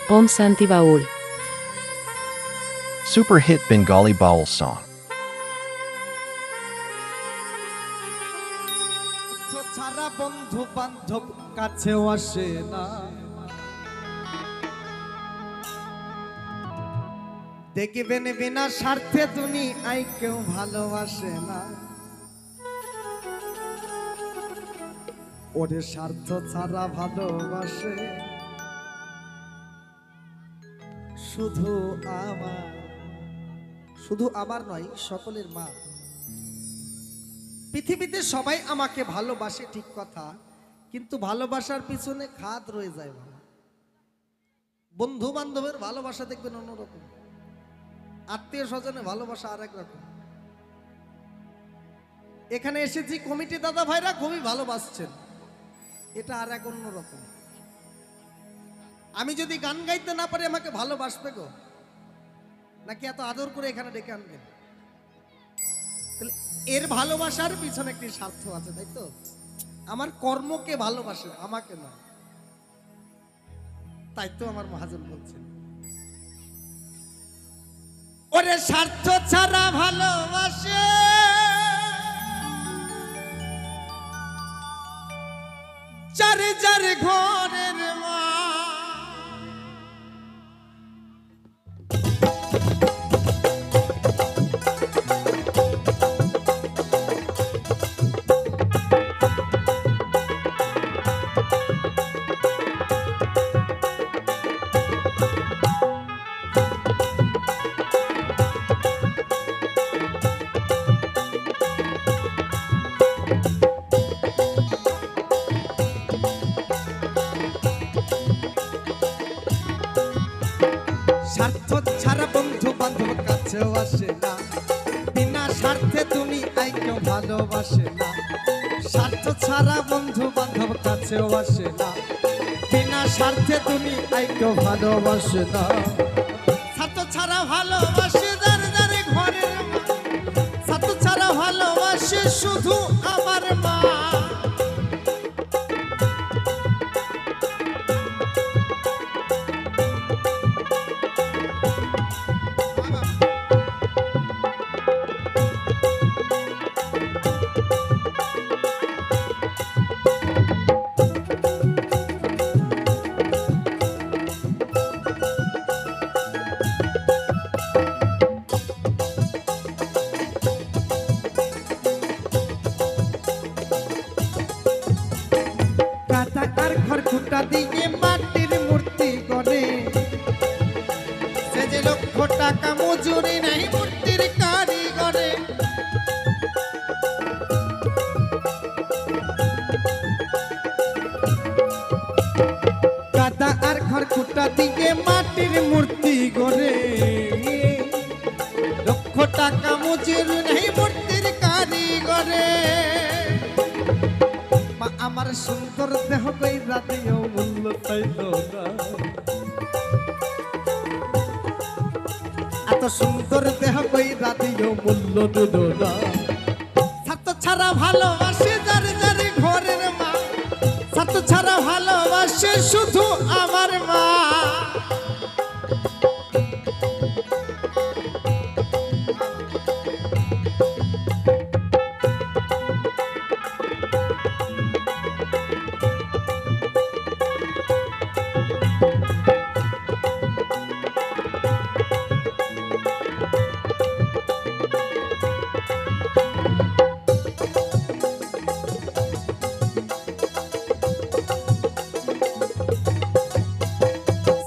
Om Santi Baul. Super hit Bengali Baul song. ছাড়া বন্ধু বান্ধব কাছেও আসে না, দেখবেন বিনা স্বার্থে তুমি আই কেউ ভালোবাসে না। ওরে স্বার্থ ছাড়া ভালোবাসে শুধু আমার, শুধু আমার নয় সকলের মা। পৃথিবীতে সবাই আমাকে ভালোবাসে ঠিক কথা, কিন্তু ভালোবাসার পিছনে খাদ রয়ে যায়। বন্ধু বান্ধবের ভালোবাসা দেখবেন অন্যরকম, আত্মীয় স্বজনের ভালোবাসা আর এক রকম। এখানে এসেছি কমিটি দাদা ভাইরা খুবই ভালোবাসছেন, এটা আর এক অন্যরকম। আমি যদি গান গাইতে না পারি আমাকে ভালোবাসবে গো, নাকি এত আদর করে এখানে ডেকে আনবেন? তাহলে এর ভালোবাসার পিছনে একটি স্বার্থ আছে, তাই তো? আমার কর্মকে ভালোবাসে, আমাকে না। তাই তো আমার মহাজন বলছেন, ওরে স্বার্থ ছাড়া ভালোবাসে যারে যারে ঘরের মা। স্বার্থ ছাড়া বন্ধু বান্ধব কাছেও আসে না, বিনা স্বার্থে তুমি আই কেউ ভালোবাসে না। স্বার্থ ছাড়া বন্ধু বান্ধব কাছেও আসে না, বিনা স্বার্থে তুমি আই কেউ ভালোবাসে না। স্বার্থ ছাড়া ভালোবাসে যারে যারে ঘরের মা, স্বার্থ ছাড়া ভালোবাসে শুধু আমার মা। কাটাকার ঘর খুঁটা দিয়ে মাটির মূর্তি করে, সে যে লক্ষ টাকা মজুরি নাই মূর্তির কারিগরে। কাদা আর ঘর খুঁটা দিয়ে মাটির মূর্তি গড়ে, লক্ষ টাকা মজুরি নাই মূর্তির কারিগরে। আমার সুন্দর দেহ কইরা দিও মূল্য পাইল না, এত সুন্দর দেহ কইরা দিও মূল্য দিল না। স্বার্থ ছাড়া ভালোবাসে যারে যারে ঘরের মা, স্বার্থ ছাড়া ভালোবাসে শুধু আমার মা।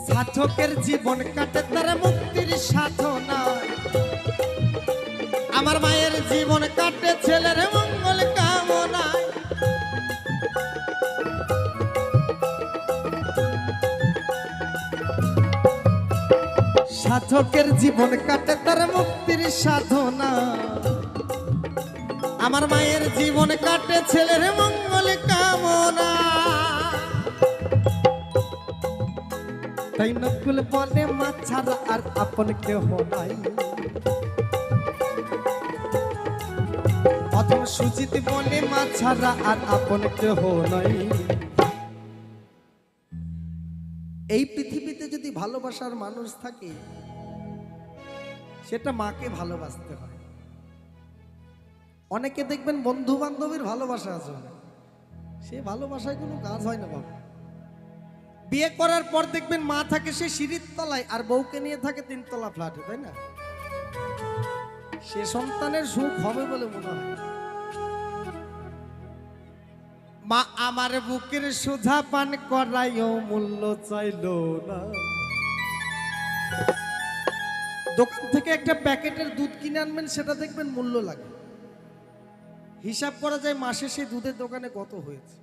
সাধকের জীবন কাটে তার মুক্তির সাধনা, আমার মায়ের জীবন কাটে ছেলের মঙ্গল কামনায়। সাধকের জীবন কাটে তার মুক্তির সাধনা, আমার মায়ের জীবন কাটে ছেলের মঙ্গল কামনা। তাই নকুল বলে মা ছাড়া আর আপন কেহ নাই, অথবা সুজিত বলে মা ছাড়া আর আপন কেহ নাই। এই পৃথিবীতে যদি ভালোবাসার মানুষ থাকে সেটা মাকে ভালোবাসতে হয়। অনেকে দেখবেন বন্ধু বান্ধবের ভালোবাসা আছে, সে ভালোবাসায় কোনো কাজ হয় না বাবা। বিয়ে করার পর দেখবেন মা থাকে সে সিঁড়ির তলায় আর বউকে নিয়ে থাকে 3 তলা ফ্ল্যাটে, তাই না? সে সন্তানের সুখ হবে বলে মনে হয়। মা আমার বুকের সুধা পান করাইও মূল্য চাইলো না। দোকান থেকে একটা প্যাকেটের দুধ কিনে আনবেন, সেটা দেখবেন মূল্য লাগে, হিসাব করা যায় মাসে সেই দুধের দোকানে কত হয়েছে।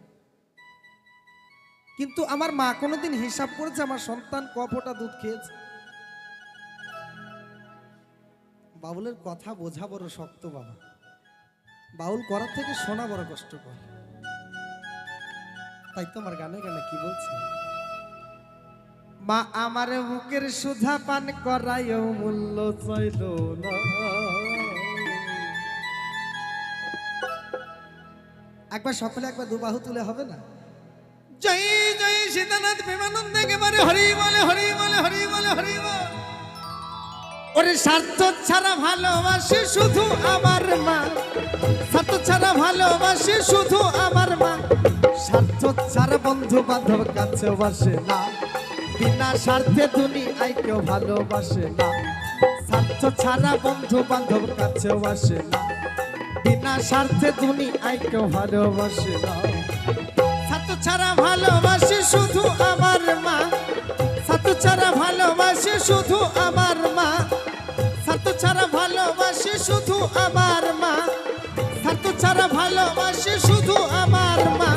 কিন্তু আমার মা কোনোদিন হিসাব করেছে আমার সন্তান ক ফোঁটা দুধ খেয়েছে? বাউলের কথা বোঝা বড় শক্ত বাবা, বাউল করার থেকে শোনা বড় কষ্টকর। তাই তো আমার গানে গানে কি বলছে, মা আমার বুকের সুধা পান করাইও মূল্য চাইল না। একবার সকলে একবার দুবাহু তুলে হবে না? জয় জয় সীতানাথ প্রেমানন্দ একেবারে হরি বলে হরি বলে হরি বলে হরি বল। ওরে স্বার্থ ছাড়া ভালোবাসে শুধু আমার মা, স্বার্থ ছাড়া ভালোবাসে শুধু আমার মা। স্বার্থ ছাড়া বন্ধু বান্ধব কাছে বসে না, বিনা স্বার্থে দুনিয়ায় কেউ ভালোবাসে না। স্বার্থ ছাড়া বন্ধু বান্ধব কাছে বসে না, বিনা স্বার্থে দুনিয়ায় কেউ ভালোবাসে না। স্বার্থ ছাড়া ভালোবাসে শুধু আমার মা, স্বার্থ ছাড়া ভালোবাসে শুধু আমার মা। স্বার্থ ছাড়া ভালোবাসে শুধু আমার মা, স্বার্থ ছাড়া ভালোবাসে শুধু আমার মা।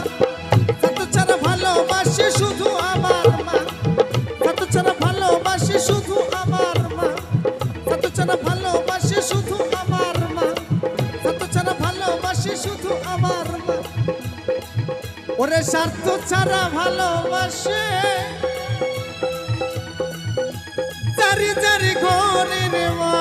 স্বার্থ ছাড়া ভালোবাসে শুধু আমার মা, স্বার্থ ছাড়া ভালোবাসে শুধু আমার মা। স্বার্থ ছাড়া ভালোবাসে শুধু আমার মা, স্বার্থ ছাড়া ভালোবাসে শুধু আমার মা। ওরে স্বার্থ ছাড়া ভালোবাসে চারি চারি ঘরের মা।